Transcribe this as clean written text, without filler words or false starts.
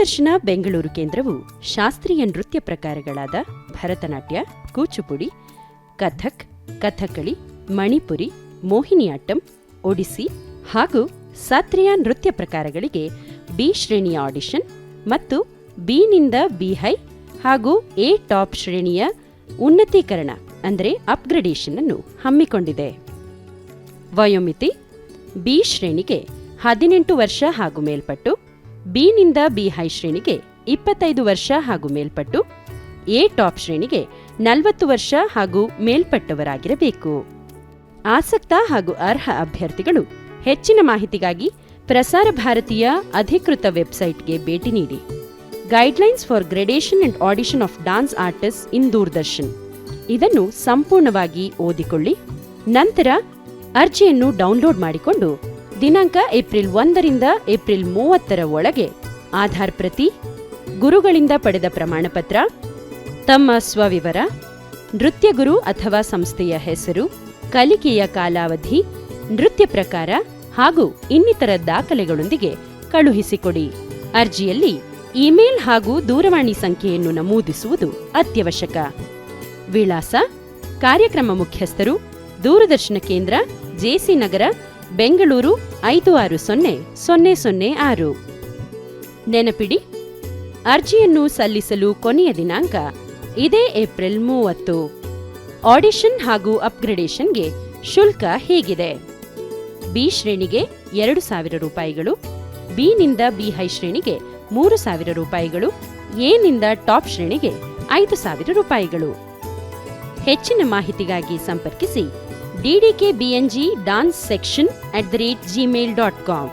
ದೂರದರ್ಶನ ಬೆಂಗಳೂರು ಕೇಂದ್ರವು ಶಾಸ್ತ್ರೀಯ ನೃತ್ಯ ಪ್ರಕಾರಗಳಾದ ಭರತನಾಟ್ಯ, ಕೂಚುಪುಡಿ, ಕಥಕ್, ಕಥಕಳಿ, ಮಣಿಪುರಿ, ಮೋಹಿನಿಯಾಟ್ಟಂ, ಒಡಿಸ್ಸಿ ಹಾಗೂ ಸತ್ರಿಯಾ ನೃತ್ಯ ಪ್ರಕಾರಗಳಿಗೆ ಬಿ ಶ್ರೇಣಿಯ ಆಡಿಷನ್ ಮತ್ತು ಬಿನಿಂದ ಬಿ ಹೈ ಹಾಗೂ ಎ ಟಾಪ್ ಶ್ರೇಣಿಯ ಉನ್ನತೀಕರಣ ಅಂದರೆ ಅಪ್ಗ್ರೇಡೇಷನ್ ಅನ್ನು ಹಮ್ಮಿಕೊಂಡಿದೆ. ವಯೋಮಿತಿ: ಬಿ ಶ್ರೇಣಿಗೆ 18 ವರ್ಷ ಹಾಗೂ ಮೇಲ್ಪಟ್ಟು, ಬಿನಿಂದ ಬಿ ಹೈ ಶ್ರೇಣಿಗೆ 25 ವರ್ಷ ಹಾಗೂ ಮೇಲ್ಪಟ್ಟು, ಎ ಟಾಪ್ ಶ್ರೇಣಿಗೆ 40 ವರ್ಷ ಹಾಗೂ ಮೇಲ್ಪಟ್ಟವರಾಗಿರಬೇಕು. ಆಸಕ್ತ ಹಾಗೂ ಅರ್ಹ ಅಭ್ಯರ್ಥಿಗಳು ಹೆಚ್ಚಿನ ಮಾಹಿತಿಗಾಗಿ ಪ್ರಸಾರ ಭಾರತೀಯ ಅಧಿಕೃತ ವೆಬ್ಸೈಟ್ಗೆ ಭೇಟಿ ನೀಡಿ. Guidelines for gradation and audition of dance artist ಇನ್ ದೂರದರ್ಶನ್ ಇದನ್ನು ಸಂಪೂರ್ಣವಾಗಿ ಓದಿಕೊಳ್ಳಿ. ನಂತರ ಅರ್ಜಿಯನ್ನು ಡೌನ್ಲೋಡ್ ಮಾಡಿಕೊಂಡು ದಿನಾಂಕ ಏಪ್ರಿಲ್ 1ರಿಂದ ಏಪ್ರಿಲ್ 30ರ ಒಳಗೆ ಆಧಾರ್ ಪ್ರತಿ, ಗುರುಗಳಿಂದ ಪಡೆದ ಪ್ರಮಾಣಪತ್ರ, ತಮ್ಮ ಸ್ವವಿವರ, ನೃತ್ಯಗುರು ಅಥವಾ ಸಂಸ್ಥೆಯ ಹೆಸರು, ಕಲಿಕೆಯ ಕಾಲಾವಧಿ, ನೃತ್ಯ ಪ್ರಕಾರ ಹಾಗೂ ಇನ್ನಿತರ ದಾಖಲೆಗಳೊಂದಿಗೆ ಕಳುಹಿಸಿಕೊಡಿ. ಅರ್ಜಿಯಲ್ಲಿ ಇಮೇಲ್ ಹಾಗೂ ದೂರವಾಣಿ ಸಂಖ್ಯೆಯನ್ನು ನಮೂದಿಸುವುದು ಅತ್ಯವಶ್ಯಕ. ವಿಳಾಸ: ಕಾರ್ಯಕ್ರಮ ಮುಖ್ಯಸ್ಥರು, ದೂರದರ್ಶನ ಕೇಂದ್ರ, ಜೆಸಿ ನಗರ, ಬೆಂಗಳೂರು 560006. ನೆನಪಿಡಿ, ಅರ್ಜಿಯನ್ನು ಸಲ್ಲಿಸಲು ಕೊನೆಯ ದಿನಾಂಕ ಇದೇ ಏಪ್ರಿಲ್ 30. ಆಡಿಷನ್ ಹಾಗೂ ಅಪ್ಗ್ರೇಡೇಷನ್ಗೆ ಶುಲ್ಕ ಹೀಗಿದೆ: ಬಿ ಶ್ರೇಣಿಗೆ 2,000 ರೂಪಾಯಿಗಳು, ಬಿನಿಂದ ಬಿ ಹೈ ಶ್ರೇಣಿಗೆ 3,000 ರೂಪಾಯಿಗಳು, ಎನಿಂದ ಟಾಪ್ ಶ್ರೇಣಿಗೆ 5,000 ರೂಪಾಯಿಗಳು. ಹೆಚ್ಚಿನ ಮಾಹಿತಿಗಾಗಿ ಸಂಪರ್ಕಿಸಿ ddkbng dance section@gmail.com.